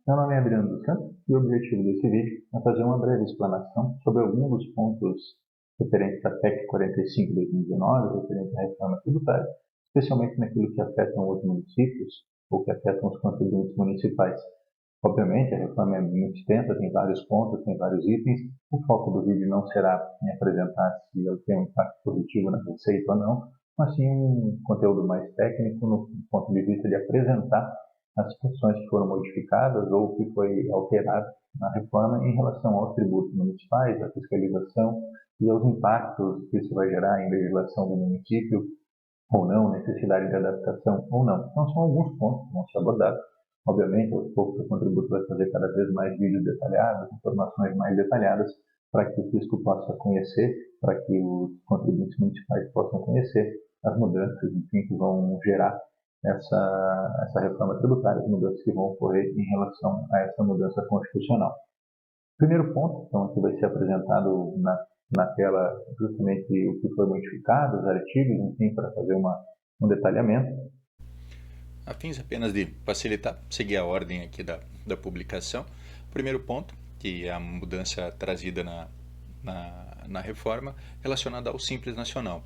Meu nome é Adriano dos Santos e o objetivo desse vídeo é fazer uma breve explanação sobre alguns dos pontos referentes à PEC 45/2019, referente à reforma tributária, especialmente naquilo que afetam os municípios ou que afetam os contribuintes municipais. Obviamente, a reforma é muito extensa, tem vários pontos, tem vários itens. O foco do vídeo não será em apresentar se ele tem um impacto positivo na receita ou não, mas sim um conteúdo mais técnico no ponto de vista de apresentar as situações que foram modificadas ou o que foi alterado na reforma em relação aos tributos municipais, à fiscalização e aos impactos que isso vai gerar em legislação do município ou não, necessidade de adaptação ou não. Então, são alguns pontos que vão ser abordados. Obviamente, aos poucos, o contributo vai fazer cada vez mais vídeos detalhados, informações mais detalhadas, para que o fisco possa conhecer, para que os contribuintes municipais possam conhecer as mudanças, enfim, que vão gerar essa reforma tributária, as mudanças que vão ocorrer em relação a essa mudança constitucional. Primeiro ponto, então, que vai ser apresentado na tela justamente o que foi modificado, os artigos, enfim, para fazer um detalhamento. A fins apenas de facilitar, seguir a ordem aqui da publicação. Primeiro ponto, que é a mudança trazida na reforma, relacionada ao Simples Nacional.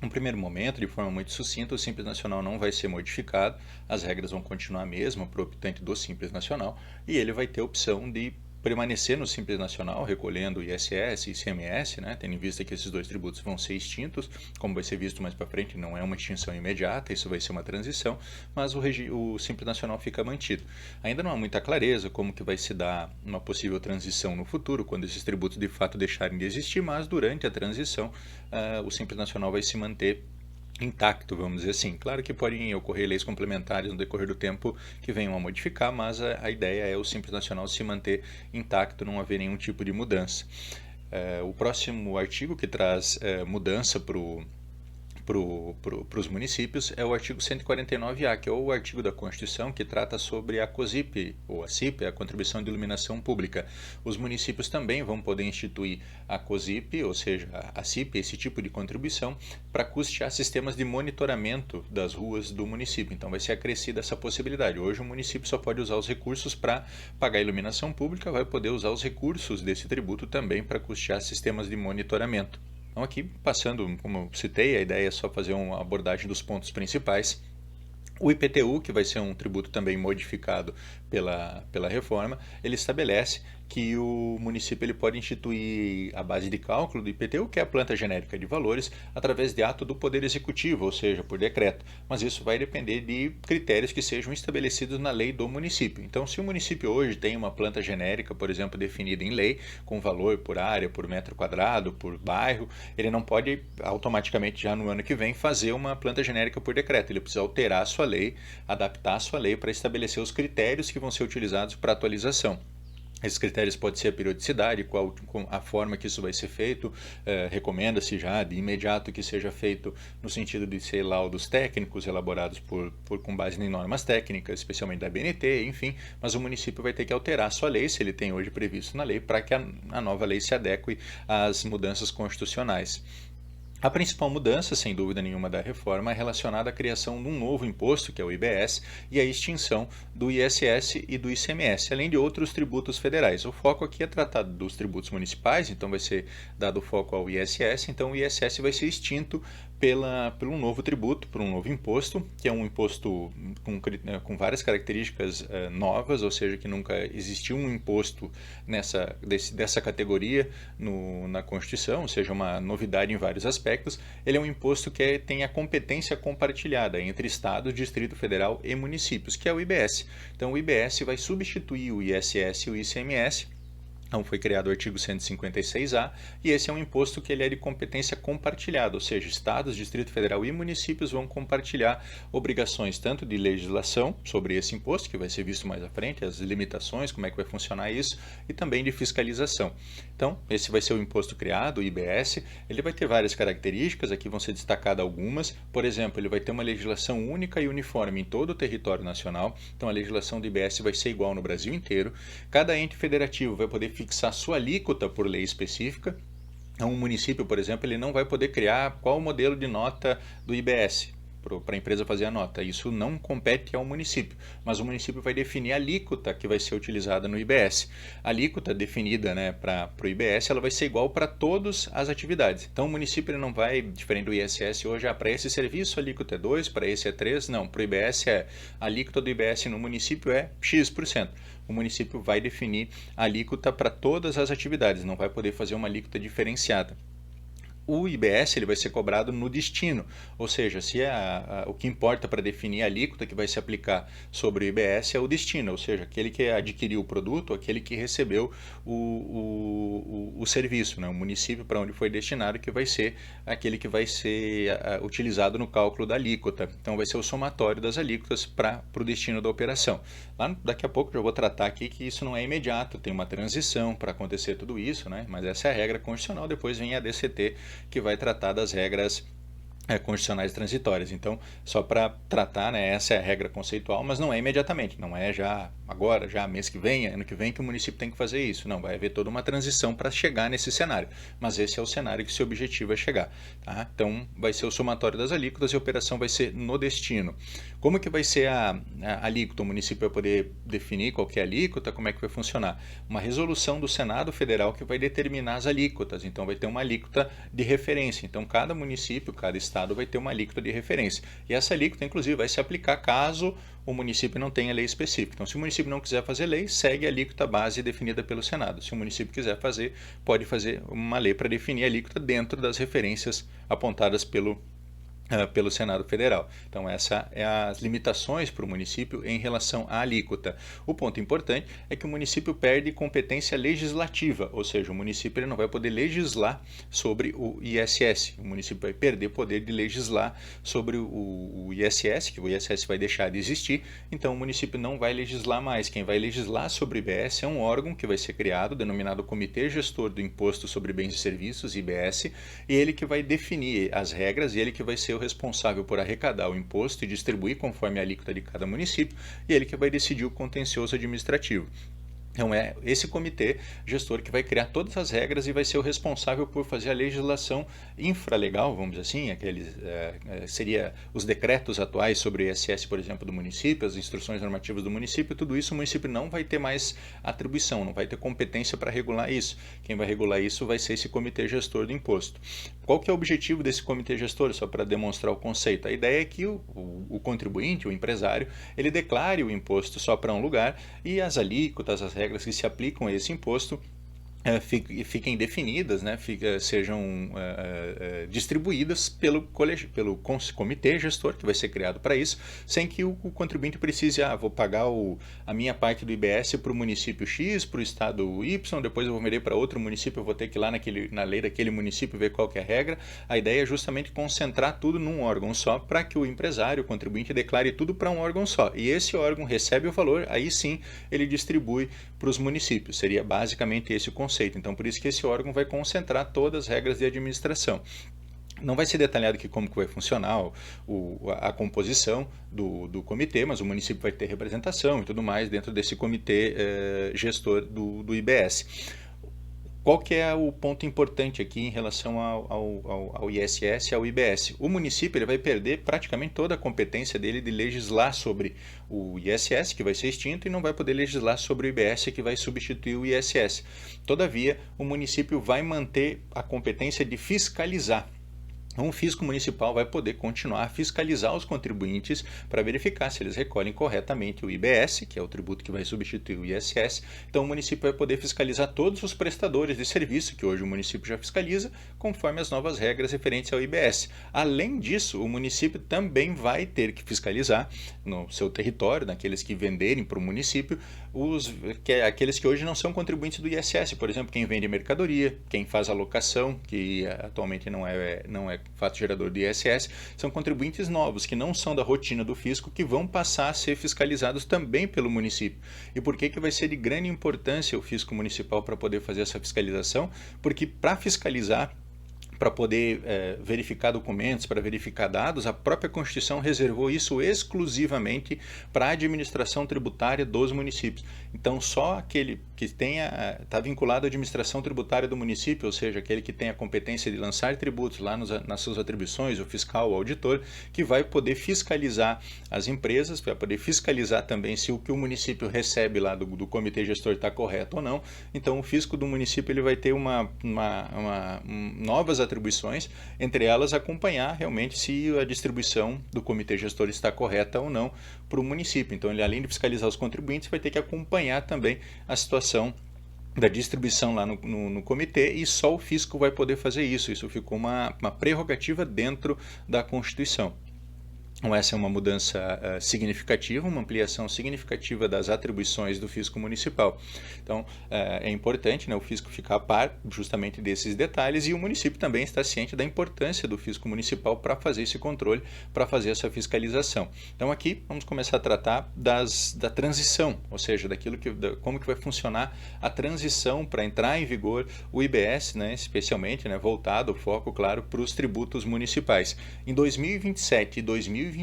No primeiro momento, de forma muito sucinta, o Simples Nacional não vai ser modificado, as regras vão continuar a mesma para o optante do Simples Nacional, e ele vai ter a opção de permanecer no Simples Nacional, recolhendo ISS e ICMS, tendo em vista que esses dois tributos vão ser extintos, como vai ser visto mais para frente, não é uma extinção imediata, isso vai ser uma transição, mas o Simples Nacional fica mantido. Ainda não há muita clareza como que vai se dar uma possível transição no futuro, quando esses tributos de fato deixarem de existir, mas durante a transição o Simples Nacional vai se manter intacto, vamos dizer assim. Claro que podem ocorrer leis complementares no decorrer do tempo que venham a modificar, mas a ideia é o Simples Nacional se manter intacto, não haver nenhum tipo de mudança. O próximo artigo que traz mudança para os municípios é o artigo 149A, que é o artigo da Constituição que trata sobre a COSIP, ou a CIP, a Contribuição de Iluminação Pública. Os municípios também vão poder instituir a COSIP, ou seja, a CIP, esse tipo de contribuição, para custear sistemas de monitoramento das ruas do município. Então vai ser acrescida essa possibilidade. Hoje o município só pode usar os recursos para pagar a iluminação pública, vai poder usar os recursos desse tributo também para custear sistemas de monitoramento. Então aqui, passando, como eu citei, a ideia é só fazer uma abordagem dos pontos principais. O IPTU, que vai ser um tributo também modificado pela reforma, ele estabelece que o município ele pode instituir a base de cálculo do IPTU, que é a planta genérica de valores, através de ato do Poder Executivo, ou seja, por decreto. Mas isso vai depender de critérios que sejam estabelecidos na lei do município. Então, se o município hoje tem uma planta genérica, por exemplo, definida em lei, com valor por área, por metro quadrado, por bairro, ele não pode automaticamente, já no ano que vem, fazer uma planta genérica por decreto. Ele precisa alterar a sua lei, adaptar a sua lei para estabelecer os critérios que vão ser utilizados para atualização. Esses critérios podem ser a periodicidade, a forma que isso vai ser feito, recomenda-se já de imediato que seja feito no sentido de ser laudos técnicos elaborados com base em normas técnicas, especialmente da BNT, enfim, mas o município vai ter que alterar a sua lei, se ele tem hoje previsto na lei, para que a nova lei se adeque às mudanças constitucionais. A principal mudança, sem dúvida nenhuma, da reforma é relacionada à criação de um novo imposto, que é o IBS, e a extinção do ISS e do ICMS, além de outros tributos federais. O foco aqui é tratar dos tributos municipais, então vai ser dado foco ao ISS, então o ISS vai ser extinto por um novo tributo, por um novo imposto, que é um imposto com várias características novas, ou seja, que nunca existiu um imposto dessa categoria na Constituição, ou seja, uma novidade em vários aspectos. Ele é um imposto que tem a competência compartilhada entre Estado, Distrito Federal e municípios, que é o IBS. Então o IBS vai substituir o ISS e o ICMS. Então foi criado o artigo 156A e esse é um imposto que ele é de competência compartilhada, ou seja, estados, Distrito Federal e municípios vão compartilhar obrigações tanto de legislação sobre esse imposto, que vai ser visto mais à frente, as limitações, como é que vai funcionar isso, e também de fiscalização. Então, esse vai ser o imposto criado, o IBS, ele vai ter várias características, aqui vão ser destacadas algumas, por exemplo, ele vai ter uma legislação única e uniforme em todo o território nacional, então a legislação do IBS vai ser igual no Brasil inteiro, cada ente federativo vai poder fixar sua alíquota por lei específica. Um município, por exemplo, ele não vai poder criar qual o modelo de nota do IBS. a empresa fazer a nota. Isso não compete ao município, mas o município vai definir a alíquota que vai ser utilizada no IBS. A alíquota definida, né, para o IBS, ela vai ser igual para todas as atividades. Então o município ele não vai, diferente do ISS hoje, para esse serviço a alíquota é 2, para esse é 3, não. Para o IBS a alíquota do IBS no município é X%. O município vai definir a alíquota para todas as atividades, não vai poder fazer uma alíquota diferenciada. O IBS ele vai ser cobrado no destino, ou seja, se o que importa para definir a alíquota que vai se aplicar sobre o IBS é o destino, ou seja, aquele que adquiriu o produto, aquele que recebeu o serviço, né? O município para onde foi destinado que vai ser aquele que vai ser utilizado no cálculo da alíquota. Então vai ser o somatório das alíquotas para o destino da operação. Daqui a pouco eu já vou tratar aqui que isso não é imediato, tem uma transição para acontecer tudo isso, né? Mas essa é a regra constitucional, depois vem a DCT, que vai tratar das regras constitucionais transitórias. Então, só para tratar, né, essa é a regra conceitual, mas não é imediatamente, não é já agora, já mês que vem, ano que vem que o município tem que fazer isso. Não, vai haver toda uma transição para chegar nesse cenário, mas esse é o cenário que seu objetivo é chegar. Tá? Então, vai ser o somatório das alíquotas e a operação vai ser no destino. Como que vai ser a alíquota? O município vai poder definir qual que é a alíquota, como é que vai funcionar? Uma resolução do Senado Federal que vai determinar as alíquotas, então vai ter uma alíquota de referência. Então, cada município, cada estado vai ter uma alíquota de referência. E essa alíquota, inclusive, vai se aplicar caso o município não tenha lei específica. Então, se o município não quiser fazer lei, segue a alíquota base definida pelo Senado. Se o município quiser fazer, pode fazer uma lei para definir a alíquota dentro das referências apontadas pelo Senado Federal. Então, essas é as limitações para o município em relação à alíquota. O ponto importante é que o município perde competência legislativa, ou seja, o município ele não vai poder legislar sobre o ISS. O município vai perder poder de legislar sobre o ISS, que o ISS vai deixar de existir, então o município não vai legislar mais. Quem vai legislar sobre o IBS é um órgão que vai ser criado, denominado Comitê Gestor do Imposto sobre Bens e Serviços, IBS, e ele que vai definir as regras e ele que vai ser o responsável por arrecadar o imposto e distribuir conforme a alíquota de cada município, e ele que vai decidir o contencioso administrativo. Então é esse comitê gestor que vai criar todas as regras e vai ser o responsável por fazer a legislação infralegal, vamos dizer assim, seria os decretos atuais sobre o ISS, por exemplo, do município, as instruções normativas do município, tudo isso o município não vai ter mais atribuição, não vai ter competência para regular isso. Quem vai regular isso vai ser esse comitê gestor do imposto. Qual que é o objetivo desse comitê gestor, só para demonstrar o conceito? A ideia é que o contribuinte, o empresário, ele declare o imposto só para um lugar e as alíquotas, as regras que se aplicam a esse imposto fiquem definidas, né, sejam distribuídas pelo comitê gestor que vai ser criado para isso, sem que o contribuinte precise, vou pagar a minha parte do IBS para o município X, para o estado Y, depois eu vou vender para outro município, eu vou ter que ir lá na lei daquele município ver qual que é a regra. A ideia é justamente concentrar tudo num órgão só, para que o empresário, o contribuinte, declare tudo para um órgão só. E esse órgão recebe o valor, aí sim ele distribui para os municípios. Seria basicamente esse o conceito. Então, por isso que esse órgão vai concentrar todas as regras de administração. Não vai ser detalhado aqui como que vai funcionar a composição do comitê, mas o município vai ter representação e tudo mais dentro desse comitê gestor do IBS. Qual que é o ponto importante aqui em relação ao ISS e ao IBS? O município ele vai perder praticamente toda a competência dele de legislar sobre o ISS, que vai ser extinto, e não vai poder legislar sobre o IBS, que vai substituir o ISS. Todavia, o município vai manter a competência de fiscalizar. Um fisco municipal vai poder continuar a fiscalizar os contribuintes para verificar se eles recolhem corretamente o IBS, que é o tributo que vai substituir o ISS. Então o município vai poder fiscalizar todos os prestadores de serviço, que hoje o município já fiscaliza, conforme as novas regras referentes ao IBS. Além disso, o município também vai ter que fiscalizar no seu território, naqueles que venderem para o município, aqueles que hoje não são contribuintes do ISS, por exemplo, quem vende mercadoria, quem faz alocação, que atualmente não é fato gerador do ISS, são contribuintes novos, que não são da rotina do fisco, que vão passar a ser fiscalizados também pelo município. E por que vai ser de grande importância o fisco municipal para poder fazer essa fiscalização? Porque para fiscalizar, para poder verificar documentos, para verificar dados, a própria Constituição reservou isso exclusivamente para a administração tributária dos municípios. Então, só aquele que está vinculado à administração tributária do município, ou seja, aquele que tem a competência de lançar tributos lá nas suas atribuições, o fiscal, o auditor, que vai poder fiscalizar as empresas, vai poder fiscalizar também se o que o município recebe lá do comitê gestor está correto ou não. Então, o fisco do município ele vai ter novas atribuições, entre elas acompanhar realmente se a distribuição do comitê gestor está correta ou não para o município. Então, ele além de fiscalizar os contribuintes, vai ter que acompanhar também a situação da distribuição lá no comitê, e só o fisco vai poder fazer isso. Isso ficou uma prerrogativa dentro da Constituição. Então, essa é uma mudança significativa, uma ampliação significativa das atribuições do fisco municipal. Então, é importante, né, o fisco ficar a par justamente desses detalhes, e o município também está ciente da importância do fisco municipal para fazer esse controle, para fazer essa fiscalização. Então, aqui vamos começar a tratar da transição, ou seja, como que vai funcionar a transição para entrar em vigor o IBS, né, especialmente, né, voltado o foco, claro, para os tributos municipais. Em 2027 e 2028,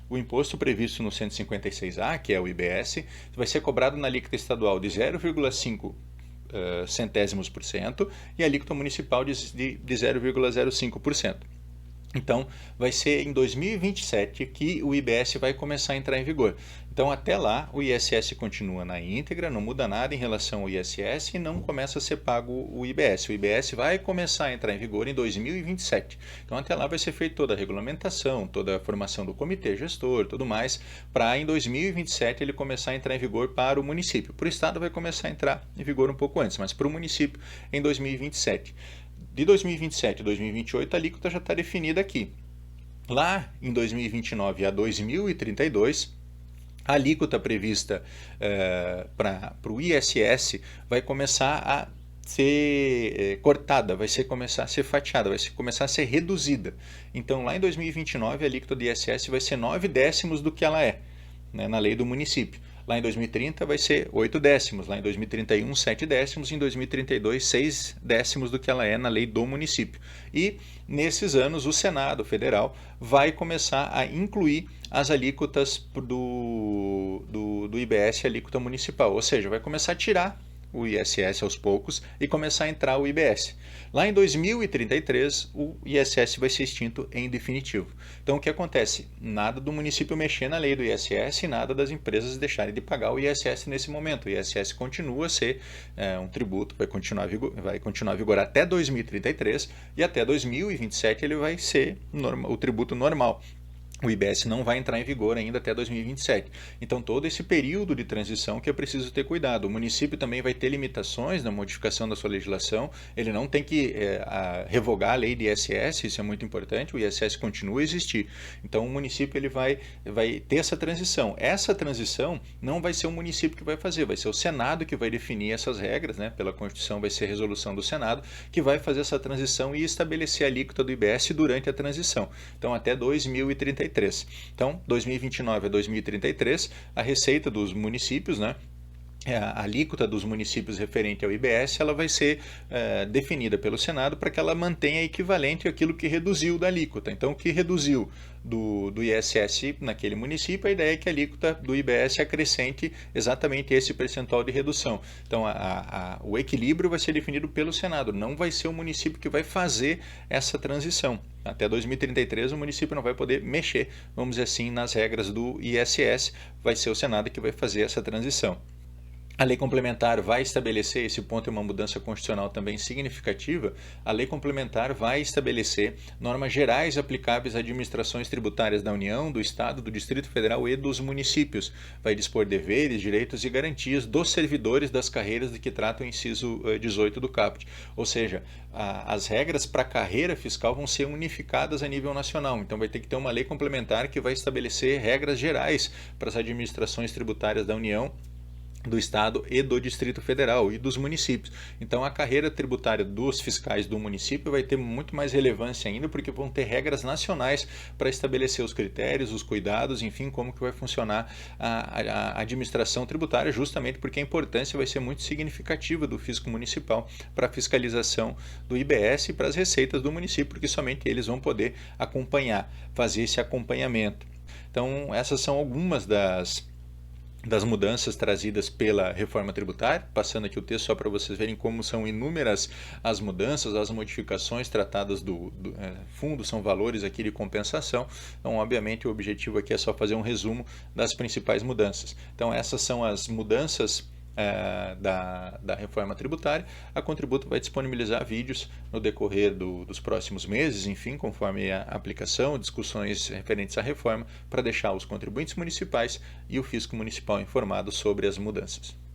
o imposto previsto no 156A, que é o IBS, vai ser cobrado na alíquota estadual de 0,5 centésimos por cento e a alíquota municipal de 0,05%. Então, vai ser em 2027 que o IBS vai começar a entrar em vigor. Então, até lá, o ISS continua na íntegra, não muda nada em relação ao ISS e não começa a ser pago o IBS. O IBS vai começar a entrar em vigor em 2027. Então, até lá vai ser feita toda a regulamentação, toda a formação do comitê gestor, tudo mais, para em 2027 ele começar a entrar em vigor para o município. Para o estado vai começar a entrar em vigor um pouco antes, mas para o município em 2027. De 2027 a 2028, a alíquota já está definida aqui. Lá em 2029 a 2032, a alíquota prevista para o ISS vai começar a ser cortada, começar a ser fatiada, vai começar a ser reduzida. Então, lá em 2029, a alíquota do ISS vai ser 9 décimos do que ela é, né, na lei do município. Lá em 2030 vai ser 8 décimos, lá em 2031 7 décimos, em 2032 6 décimos do que ela é na lei do município. E nesses anos o Senado Federal vai começar a incluir as alíquotas do IBS, alíquota municipal, ou seja, vai começar a tirar o ISS aos poucos e começar a entrar o IBS. Lá em 2033, o ISS vai ser extinto em definitivo. Então, o que acontece? Nada do município mexer na lei do ISS e nada das empresas deixarem de pagar o ISS nesse momento. O ISS continua a ser um tributo, vai continuar a vigorar até 2033 e até 2027 ele vai ser o tributo normal. O IBS não vai entrar em vigor ainda até 2027. Então, todo esse período de transição que é preciso ter cuidado. O município também vai ter limitações na modificação da sua legislação. Ele não tem que revogar a lei de ISS, isso é muito importante. O ISS continua a existir. Então, o município ele vai ter essa transição. Essa transição não vai ser o município que vai fazer, vai ser o Senado que vai definir essas regras, né? Pela Constituição vai ser resolução do Senado, que vai fazer essa transição e estabelecer a alíquota do IBS durante a transição. Então, até 2033. Então, 2029 a 2033, a receita dos municípios, né, a alíquota dos municípios referente ao IBS, ela vai ser definida pelo Senado para que ela mantenha equivalente àquilo que reduziu da alíquota. Então, o que reduziu do ISS naquele município, a ideia é que a alíquota do IBS acrescente exatamente esse percentual de redução. Então, o equilíbrio vai ser definido pelo Senado, não vai ser o município que vai fazer essa transição. Até 2033 o município não vai poder mexer, vamos dizer assim, nas regras do ISS, vai ser o Senado que vai fazer essa transição. A lei complementar vai estabelecer, esse ponto é uma mudança constitucional também significativa, a lei complementar vai estabelecer normas gerais aplicáveis a administrações tributárias da União, do Estado, do Distrito Federal e dos municípios. Vai dispor deveres, direitos e garantias dos servidores das carreiras de que trata o inciso 18 do caput. Ou seja, as regras para a carreira fiscal vão ser unificadas a nível nacional. Então vai ter que ter uma lei complementar que vai estabelecer regras gerais para as administrações tributárias da União do Estado e do Distrito Federal e dos municípios. Então a carreira tributária dos fiscais do município vai ter muito mais relevância ainda, porque vão ter regras nacionais para estabelecer os critérios, os cuidados, enfim, como que vai funcionar a administração tributária, justamente porque a importância vai ser muito significativa do fisco municipal para a fiscalização do IBS e para as receitas do município, porque somente eles vão poder acompanhar, fazer esse acompanhamento. Então essas são algumas das mudanças trazidas pela reforma tributária, passando aqui o texto só para vocês verem como são inúmeras as mudanças, as modificações tratadas do fundo, são valores aqui de compensação. Então, obviamente, o objetivo aqui é só fazer um resumo das principais mudanças. Então, essas são as mudanças da reforma tributária. A Contributo vai disponibilizar vídeos no decorrer dos próximos meses, enfim, conforme a aplicação, discussões referentes à reforma, para deixar os contribuintes municipais e o fisco municipal informados sobre as mudanças.